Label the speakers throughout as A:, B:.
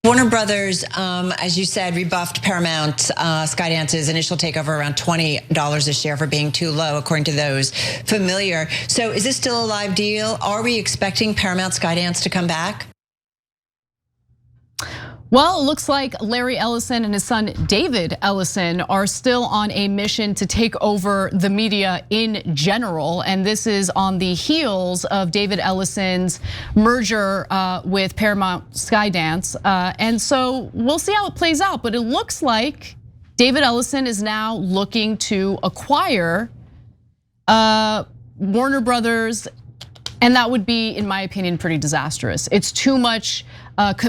A: Warner Brothers, as you said, rebuffed Paramount Skydance's initial takeover around $20 a share for being too low, according to those familiar. So is this still a live deal? Are we expecting Paramount Skydance to come back?
B: Well, it looks like Larry Ellison and his son David Ellison are still on a mission to take over the media in general. And this is on the heels of David Ellison's merger with Paramount Skydance. And so we'll see how it plays out. But it looks like David Ellison is now looking to acquire Warner Brothers. And that would be, in my opinion, pretty disastrous. It's too much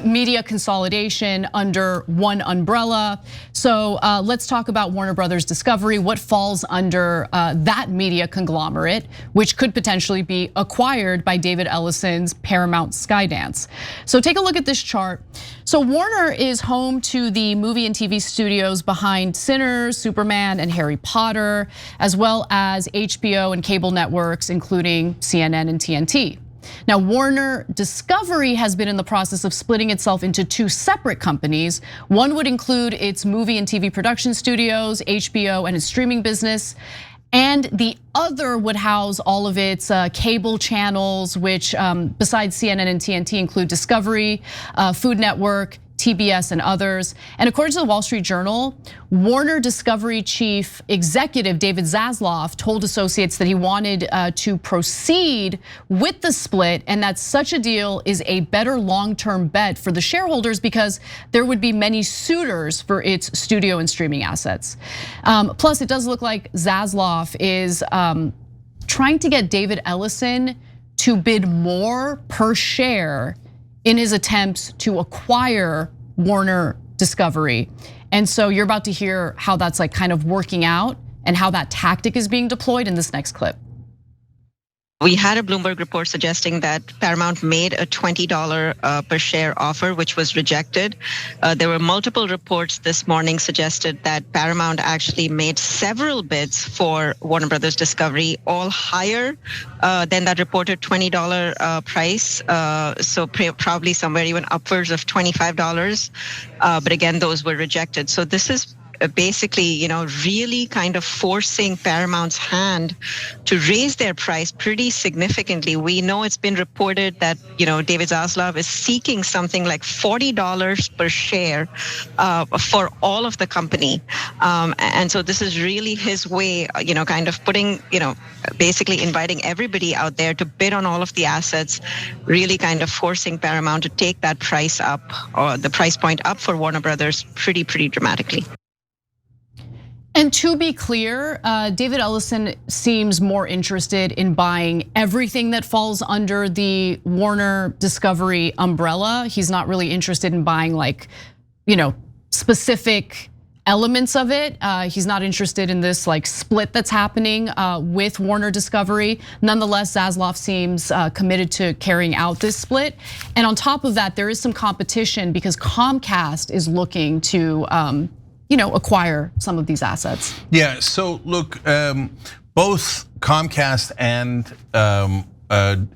B: media consolidation under one umbrella. So let's talk about Warner Brothers Discovery, what falls under that media conglomerate, which could potentially be acquired by David Ellison's Paramount Skydance. So take a look at this chart. So Warner is home to the movie and TV studios behind Sinners, Superman, and Harry Potter, as well as HBO and cable networks, including CNN and TNT. Now, Warner Discovery has been in the process of splitting itself into two separate companies. One would include its movie and TV production studios, HBO, and its streaming business. And the other would house all of its cable channels, which besides CNN and TNT include Discovery, Food Network, TBS, and others. And according to the Wall Street Journal, Warner Discovery chief executive David Zaslav told associates that he wanted to proceed with the split, and that such a deal is a better long-term bet for the shareholders because there would be many suitors for its studio and streaming assets. Plus, it does look like Zaslav is trying to get David Ellison to bid more per share in his attempts to acquire Warner Discovery. And so you're about to hear how that's like kind of working out and how that tactic is being deployed in this next clip.
C: We had a Bloomberg report suggesting that Paramount made a $20 per share offer, which was rejected. There were multiple reports this morning suggested that Paramount actually made several bids for Warner Brothers Discovery, all higher than that reported $20 price. So probably somewhere even upwards of $25. But again, those were rejected. So this is basically, really kind of forcing Paramount's hand to raise their price pretty significantly. We know it's been reported that, David Zaslav is seeking something like $40 per share for all of the company. And so this is really his way, kind of putting, basically inviting everybody out there to bid on all of the assets, really kind of forcing Paramount to take that price up, or the price point up for Warner Brothers pretty dramatically.
B: And to be clear, David Ellison seems more interested in buying everything that falls under the Warner Discovery umbrella. He's not really interested in buying specific elements of it. He's not interested in this split that's happening with Warner Discovery. Nonetheless, Zaslav seems committed to carrying out this split. And on top of that, there is some competition because Comcast is looking to acquire some of these assets.
D: Yeah, so look, both Comcast and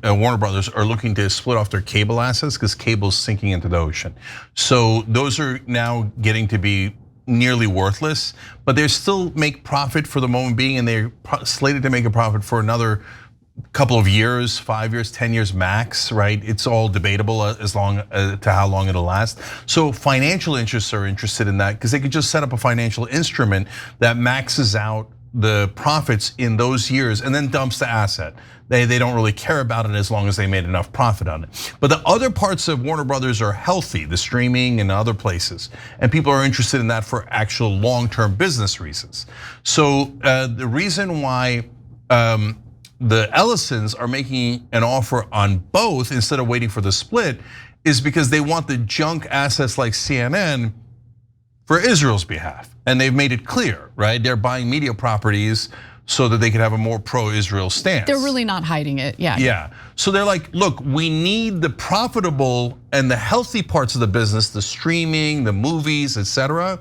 D: Warner Brothers are looking to split off their cable assets because cable's sinking into the ocean. So those are now getting to be nearly worthless, but they still make profit for the moment being, and they're slated to make a profit for another couple of years, 5 years, 10 years max, right? It's all debatable as long to how long it'll last. So financial interests are interested in that because they could just set up a financial instrument that maxes out the profits in those years and then dumps the asset. They don't really care about it as long as they made enough profit on it. But the other parts of Warner Brothers are healthy, the streaming and other places. And people are interested in that for actual long-term business reasons. So the reason why the Ellisons are making an offer on both instead of waiting for the split is because they want the junk assets like CNN for Israel's behalf. And they've made it clear, right? They're buying media properties so that they can have a more pro-Israel stance.
B: They're really not hiding it, yeah.
D: Yeah, so they're like, look, we need the profitable and the healthy parts of the business, the streaming, the movies, etc.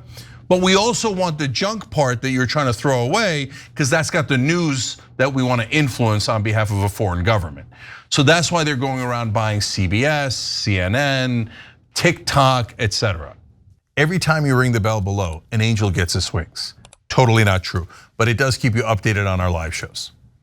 D: But we also want the junk part that you're trying to throw away because that's got the news that we want to influence on behalf of a foreign government. So that's why they're going around buying CBS, CNN, TikTok, etc. Every time you ring the bell below, an angel gets his wings. Totally not true, but it does keep you updated on our live shows.